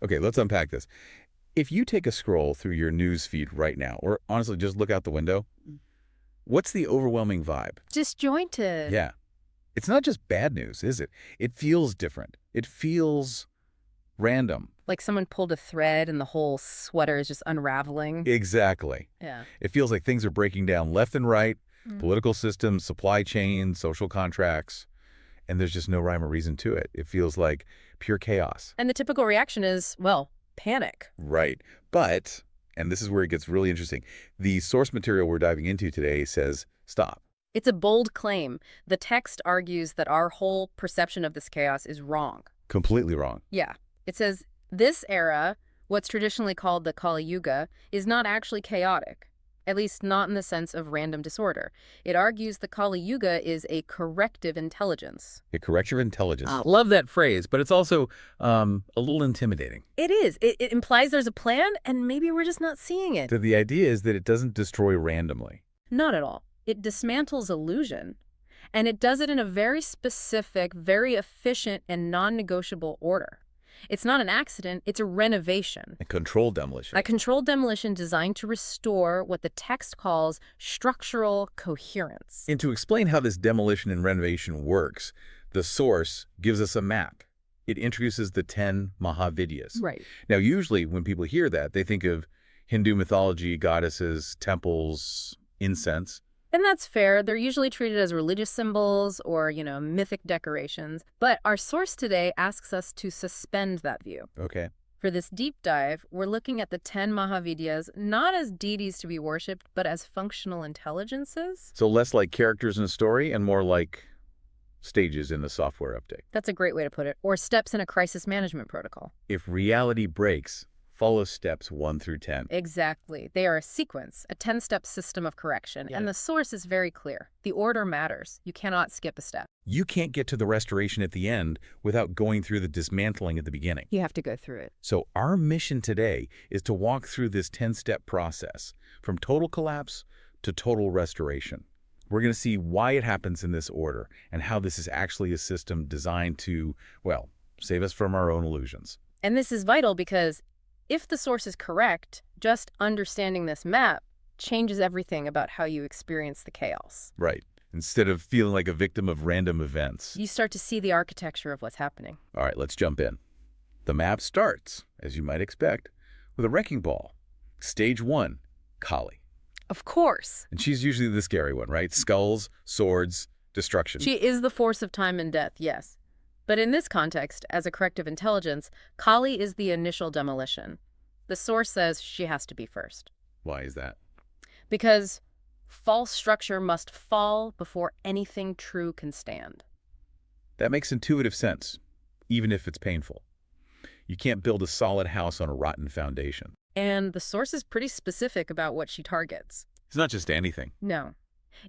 Okay, let's unpack this. If you take a scroll through your news feed right now, or honestly just look out the window, what's the overwhelming vibe? Disjointed. Yeah. It's not just bad news, is it? It feels different. It feels random. Like someone pulled a thread and the whole sweater is just unraveling. Exactly. Yeah. It feels like things are breaking down left and right, Mm. political systems, supply chains, social contracts, and there's just no rhyme or reason to it. It feels like pure chaos. And the typical reaction is, well, panic. Right. But, and this is where it gets really interesting, the source material we're diving into today says, stop. It's a bold claim. The text argues that our whole perception of this chaos is wrong. Completely wrong. Yeah. It says, this era, what's traditionally called the Kali Yuga, is not actually chaotic, at least not in the sense of random disorder. It argues the Kali Yuga is a corrective intelligence. A corrective intelligence. Love that phrase, but it's also a little intimidating. It is. It implies there's a plan, and maybe we're just not seeing it. So the idea is that it doesn't destroy randomly. Not at all. It dismantles illusion, and it does it in a very specific, very efficient, and non-negotiable order. It's not an accident, it's a renovation. A controlled demolition. A controlled demolition designed to restore what the text calls structural coherence. And to explain how this demolition and renovation works, the source gives us a map. It introduces the 10 Mahavidyas. Right. Now, usually when people hear that, they think of Hindu mythology, goddesses, temples, incense. And that's fair. They're usually treated as religious symbols or, mythic decorations. But our source today asks us to suspend that view. Okay. For this deep dive, we're looking at the 10 Mahavidyas not as deities to be worshipped, but as functional intelligences. So less like characters in a story and more like stages in a software update. That's a great way to put it. Or steps in a crisis management protocol. If reality breaks, follow steps 1 through 10. Exactly. They are a sequence, a 10-step system of correction. And the source is very clear. The order matters. You cannot skip a step. You can't get to the restoration at the end without going through the dismantling at the beginning. You have to go through it. So our mission today is to walk through this 10-step process from total collapse to total restoration. We're going to see why it happens in this order and how this is actually a system designed to, well, save us from our own illusions. And this is vital because if the source is correct, just understanding this map changes everything about how you experience the chaos. Right. Instead of feeling like a victim of random events. You start to see the architecture of what's happening. All right, let's jump in. The map starts, as you might expect, with a wrecking ball. Stage 1, Kali. Of course. And she's usually the scary one, right? Skulls, swords, destruction. She is the force of time and death, yes. But in this context, as a corrective intelligence, Kali is the initial demolition. The source says she has to be first. Why is that? Because false structure must fall before anything true can stand. That makes intuitive sense, even if it's painful. You can't build a solid house on a rotten foundation. And the source is pretty specific about what she targets. It's not just anything. No.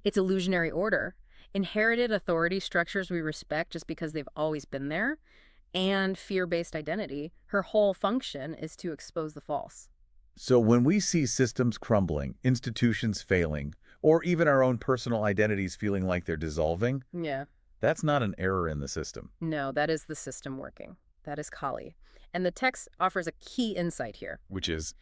It's illusionary order, inherited authority structures we respect just because they've always been there, and fear-based identity. Her whole function is to expose the false. So when we see systems crumbling, institutions failing, or even our own personal identities feeling like they're dissolving, Yeah. that's not an error in the system. No, that is the system working. That is Kali. And the text offers a key insight here. Which is,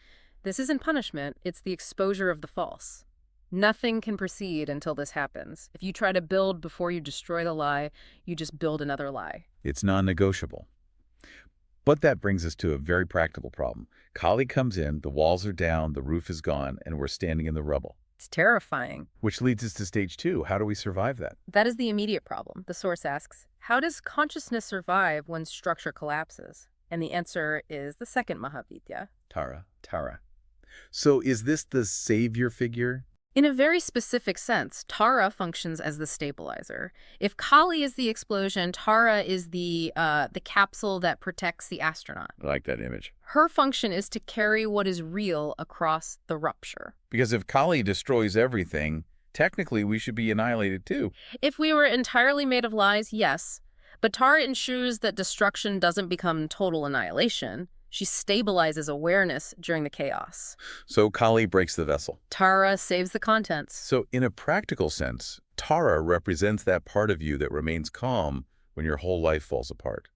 This isn't punishment, it's the exposure of the false. Nothing can proceed until this happens. If you try to build before you destroy the lie, you just build another lie. it's non-negotiable. But that brings us to a very practical problem. Kali comes in, the walls are down, the roof is gone, and we're standing in the rubble. It's terrifying. Which leads us to stage 2. How do we survive that? That is the immediate problem. The source asks, how does consciousness survive when structure collapses? And the answer is the second Mahavidya. Tara. So is this the savior figure? In a very specific sense, Tara functions as the stabilizer. If Kali is the explosion, Tara is the capsule that protects the astronaut. I like that image. Her function is to carry what is real across the rupture. Because if Kali destroys everything, technically we should be annihilated too. If we were entirely made of lies, yes. But Tara ensures that destruction doesn't become total annihilation. She stabilizes awareness during the chaos. So Kali breaks the vessel. Tara saves the contents. So in a practical sense, Tara represents that part of you that remains calm when your whole life falls apart.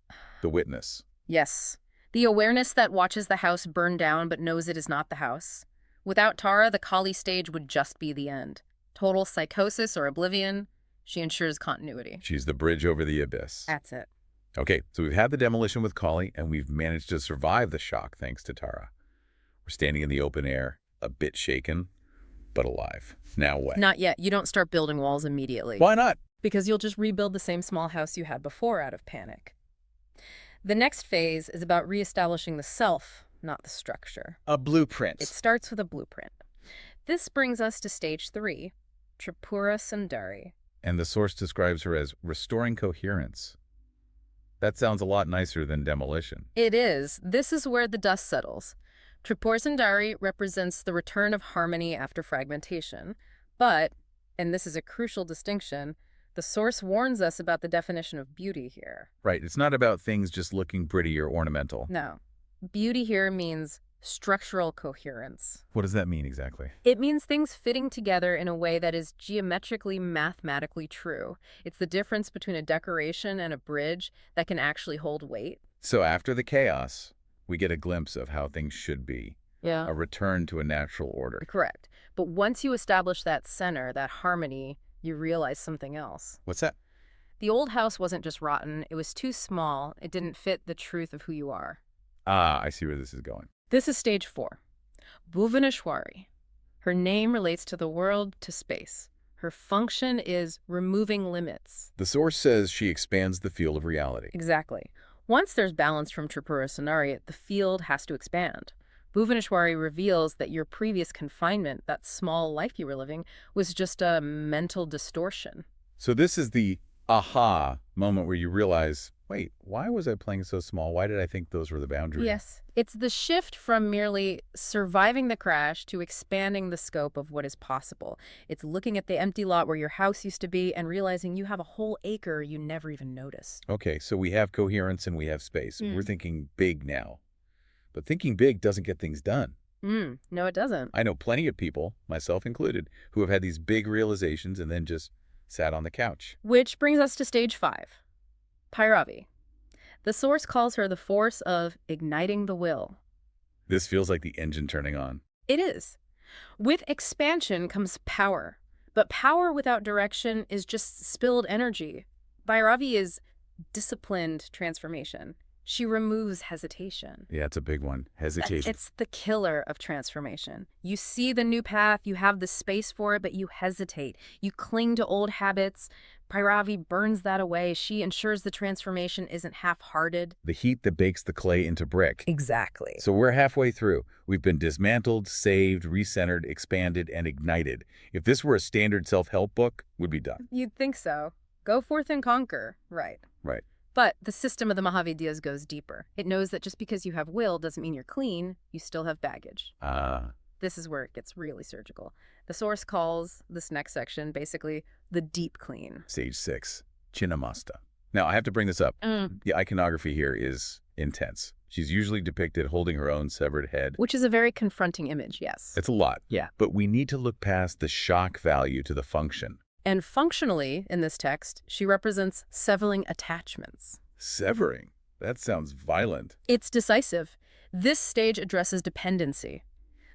The witness. Yes. The awareness that watches the house burn down but knows it is not the house. Without Tara, the Kali stage would just be the end. Total psychosis or oblivion. She ensures continuity. She's the bridge over the abyss. That's it. Okay, so we've had the demolition with Kali, and we've managed to survive the shock thanks to Tara. We're standing in the open air, a bit shaken, but alive. Now what? Not yet. You don't start building walls immediately. Why not? Because you'll just rebuild the same small house you had before out of panic. The next phase is about reestablishing the self, not the structure. A blueprint. It starts with a blueprint. This brings us to stage 3, Tripura Sundari. And the source describes her as restoring coherence. That sounds a lot nicer than demolition. It is. This is where the dust settles. Tripura Sundari represents the return of harmony after fragmentation. But, and this is a crucial distinction, the source warns us about the definition of beauty here. Right, it's not about things just looking pretty or ornamental. No. Beauty here means structural coherence. What does that mean exactly? It means things fitting together in a way that is geometrically, mathematically true. It's the difference between a decoration and a bridge that can actually hold weight. So after the chaos, we get a glimpse of how things should be. Yeah. A return to a natural order. Correct. But once you establish that center, that harmony, you realize something else. What's that? The old house wasn't just rotten. It was too small. It didn't fit the truth of who you are. Ah, I see where this is going. This is stage 4. Bhuvaneshwari. Her name relates to the world, to space. Her function is removing limits. The source says she expands the field of reality. Exactly. Once there's balance from Tripura Sundari, the field has to expand. Bhuvaneshwari reveals that your previous confinement, that small life you were living, was just a mental distortion. So this is the aha moment where you realize, wait, why was I playing so small? Why did I think those were the boundaries? Yes. It's the shift from merely surviving the crash to expanding the scope of what is possible. It's looking at the empty lot where your house used to be and realizing you have a whole acre you never even noticed. Okay, so we have coherence and we have space. We're thinking big now. But thinking big doesn't get things done. No, it doesn't. I know plenty of people, myself included, who have had these big realizations and then just sat on the couch. Which brings us to stage 5, Bhairavi. The source calls her the force of igniting the will. This feels like the engine turning on. It is. With expansion comes power. But power without direction is just spilled energy. Bhairavi is disciplined transformation. She removes hesitation. Yeah, it's a big one. Hesitation. It's the killer of transformation. You see the new path, you have the space for it, but you hesitate. You cling to old habits. Bhairavi burns that away. She ensures the transformation isn't half-hearted. The heat that bakes the clay into brick. Exactly. So we're halfway through. We've been dismantled, saved, recentered, expanded, and ignited. If this were a standard self-help book, we'd be done. You'd think so. Go forth and conquer. Right. Right. But the system of the Mahavidyas goes deeper. It knows that just because you have will doesn't mean you're clean. You still have baggage. This is where it gets really surgical. The source calls this next section basically the deep clean. Stage 6, Chinnamasta. Now, I have to bring this up. The iconography here is intense. She's usually depicted holding her own severed head. Which is a very confronting image, yes. It's a lot. Yeah. But we need to look past the shock value to the function. And functionally, in this text, she represents severing attachments. Severing? That sounds violent. It's decisive. This stage addresses dependency.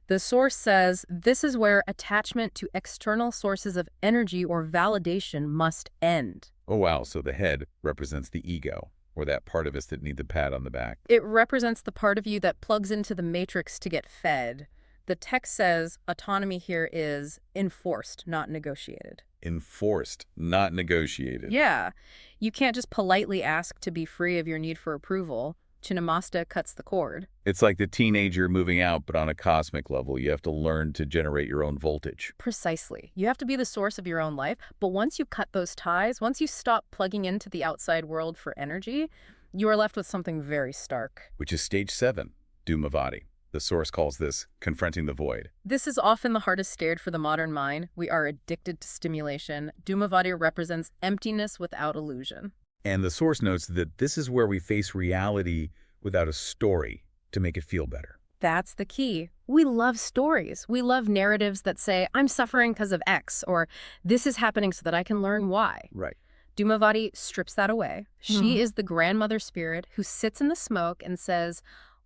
The source says this is where attachment to external sources of energy or validation must end. Oh, wow. So the head represents the ego, or that part of us that need the pat on the back. It represents the part of you that plugs into the matrix to get fed. The text says autonomy here is enforced, not negotiated. Enforced, not negotiated. Yeah. You can't just politely ask to be free of your need for approval. Chinnamasta cuts the cord. It's like the teenager moving out, but on a cosmic level. You have to learn to generate your own voltage. Precisely. You have to be the source of your own life. But once you cut those ties, once you stop plugging into the outside world for energy, you are left with something very stark. Which is stage 7, Dhumavati. The source calls this confronting the void. This is often the hardest stage for the modern mind. We are addicted to stimulation. Dhumavati represents emptiness without illusion. And the source notes that this is where we face reality without a story to make it feel better. That's the key. We love stories. We love narratives that say, I'm suffering because of X, or this is happening so that I can learn Y. Right. Dhumavati strips that away. She is the grandmother spirit who sits in the smoke and says,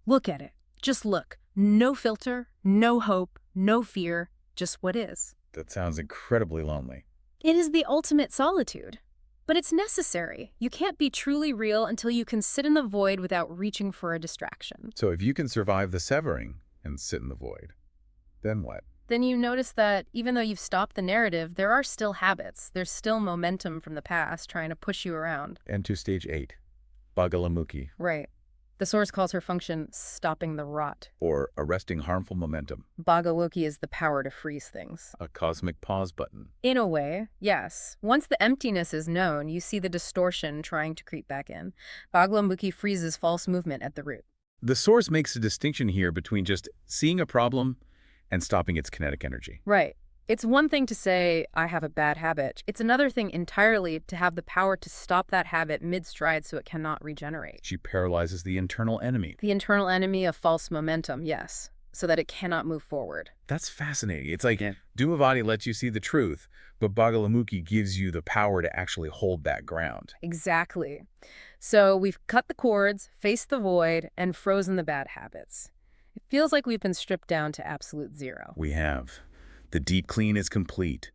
Look at it. Just look. No filter, no hope, no fear, just what is. That sounds incredibly lonely. It is the ultimate solitude. But it's necessary. You can't be truly real until you can sit in the void without reaching for a distraction. So if you can survive the severing and sit in the void, then what? Then you notice that even though you've stopped the narrative, there are still habits. There's still momentum from the past trying to push you around. Enter stage 8, Bagalamukhi, Right. The source calls her function stopping the rot. or arresting harmful momentum, Bhagaloki is the power to freeze things. a cosmic pause button. In a way, yes. Once the emptiness is known, you see the distortion trying to creep back in. Bhagalamuki freezes false movement at the root. The source makes a distinction here between just seeing a problem and stopping its kinetic energy. Right. It's one thing to say, I have a bad habit. It's another thing entirely to have the power to stop that habit mid-stride so it cannot regenerate. She paralyzes the internal enemy. The internal enemy of false momentum, yes, so that it cannot move forward. That's fascinating. It's like Dhumavati lets you see the truth, but Bagalamukhi gives you the power to actually hold that ground. Exactly. So we've cut the cords, faced the void, and frozen the bad habits. It feels like we've been stripped down to absolute zero. We have. The deep clean is complete.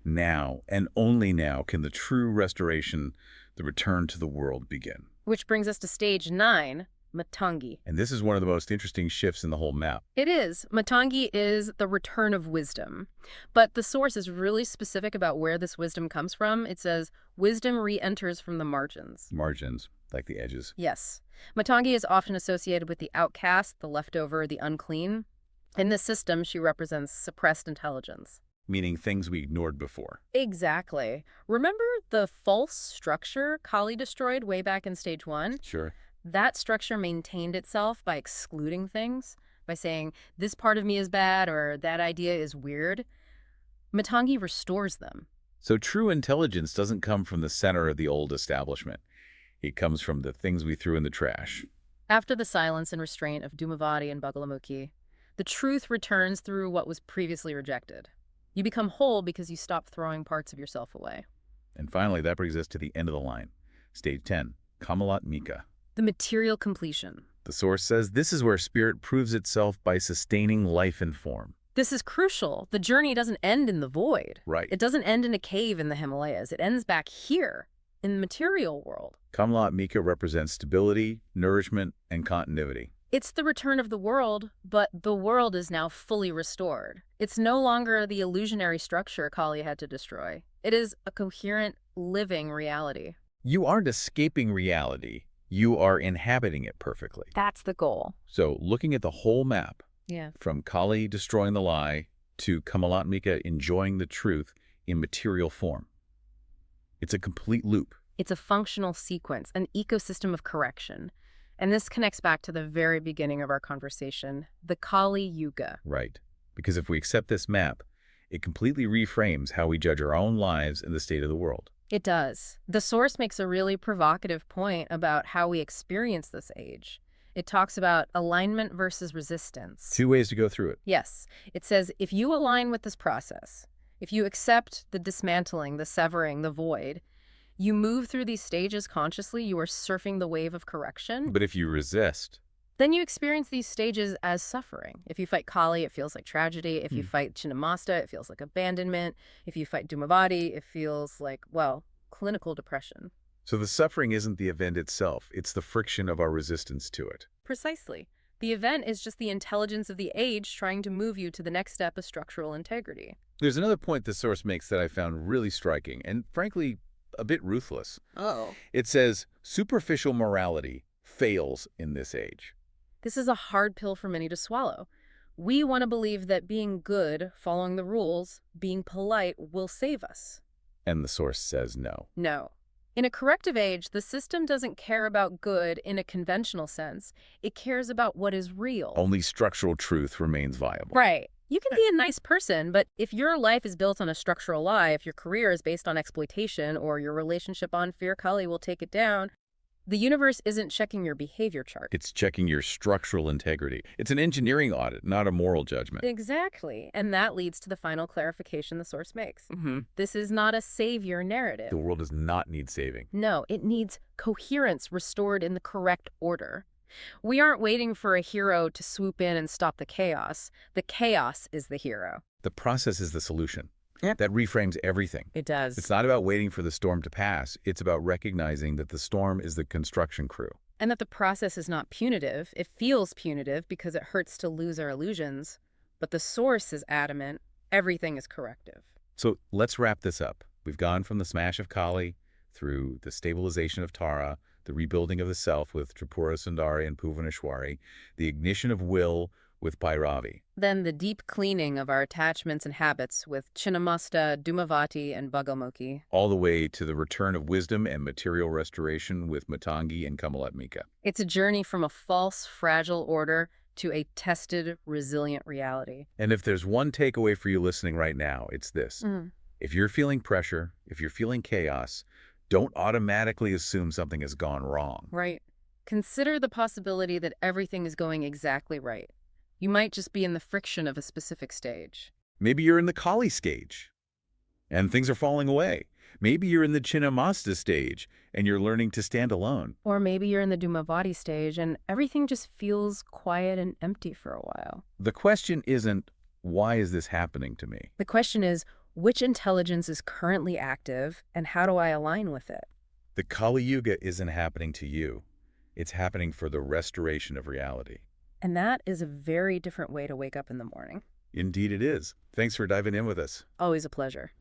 Now, and only now, can the true restoration, the return to the world, begin. Which brings us to stage 9, Matangi. And this is one of the most interesting shifts in the whole map. It is. Matangi is the return of wisdom. But the source is really specific about where this wisdom comes from. It says, wisdom re-enters from the margins. Margins, like the edges. Yes. Matangi is often associated with the outcast, the leftover, the unclean. In this system, she represents suppressed intelligence. Meaning things we ignored before. Exactly. Remember the false structure Kali destroyed way back in stage 1? Sure. That structure maintained itself by excluding things, by saying, this part of me is bad or that idea is weird. Matangi restores them. So true intelligence doesn't come from the center of the old establishment. It comes from the things we threw in the trash. After the silence and restraint of Dhumavati and Bagalamukhi, the truth returns through what was previously rejected. You become whole because you stop throwing parts of yourself away. And finally, that brings us to the end of the line. Stage 10, Kamalat Mika. The material completion. The source says this is where spirit proves itself by sustaining life and form. This is crucial. The journey doesn't end in the void. Right. It doesn't end in a cave in the Himalayas. It ends back here, in the material world. Kamalat Mika represents stability, nourishment, and continuity. It's the return of the world, but the world is now fully restored. It's no longer the illusionary structure Kali had to destroy. It is a coherent, living reality. You aren't escaping reality. You are inhabiting it perfectly. That's the goal. So looking at the whole map, Yeah. from Kali destroying the lie to Kamalat Mika enjoying the truth in material form, it's a complete loop. It's a functional sequence, an ecosystem of correction. And this connects back to the very beginning of our conversation, the Kali Yuga. Right. Because if we accept this map, it completely reframes how we judge our own lives and the state of the world. It does. The source makes a really provocative point about how we experience this age. It talks about alignment versus resistance. 2 ways to go through it. Yes. It says, if you align with this process, if you accept the dismantling, the severing, the void, you move through these stages consciously, you are surfing the wave of correction. But if you resist, Then you experience these stages as suffering. If you fight Kali, it feels like tragedy. If you fight Chinnamasta, it feels like abandonment. If you fight Dhumavati, it feels like, well, clinical depression. so the suffering isn't the event itself, it's the friction of our resistance to it. Precisely. The event is just the intelligence of the age trying to move you to the next step of structural integrity. There's another point the source makes that I found really striking and, frankly, a bit ruthless. Oh. It says, superficial morality fails in this age. This is a hard pill for many to swallow. We want to believe that being good, following the rules, being polite will save us. And the source says no. No. In a corrective age, the system doesn't care about good in a conventional sense. It cares about what is real. Only structural truth remains viable. Right. You can be a nice person, but if your life is built on a structural lie, if your career is based on exploitation, or your relationship on fear, Kali will take it down, the universe isn't checking your behavior chart. It's checking your structural integrity. It's an engineering audit, not a moral judgment. Exactly. And that leads to the final clarification the source makes. This is not a savior narrative. The world does not need saving. No, it needs coherence restored in the correct order. We aren't waiting for a hero to swoop in and stop the chaos. The chaos is the hero. The process is the solution. Yep. That reframes everything. It does. It's not about waiting for the storm to pass. It's about recognizing that the storm is the construction crew. And that the process is not punitive. It feels punitive because it hurts to lose our illusions. But the source is adamant. Everything is corrective. So let's wrap this up. We've gone from the smash of Kali through the stabilization of Tara, the rebuilding of the self with Tripura Sundari and Bhuvaneshwari, the ignition of will with Bhairavi. Then the deep cleaning of our attachments and habits with Chinnamasta, Dhumavati, and Bhagamukhi. All the way to the return of wisdom and material restoration with Matangi and Kamalatmika. It's a journey from a false, fragile order to a tested, resilient reality. And if there's one takeaway for you listening right now, it's this. If you're feeling pressure, if you're feeling chaos, don't automatically assume something has gone wrong. Right. Consider the possibility that everything is going exactly right. You might just be in the friction of a specific stage. Maybe you're in the Kali stage and things are falling away. Maybe you're in the Chinnamasta stage and you're learning to stand alone. Or maybe you're in the Dhumavati stage and everything just feels quiet and empty for a while. The question isn't, why is this happening to me? The question is, which intelligence is currently active and how do I align with it? The Kali Yuga isn't happening to you. It's happening for the restoration of reality. And that is a very different way to wake up in the morning. Indeed it is. Thanks for diving in with us. Always a pleasure.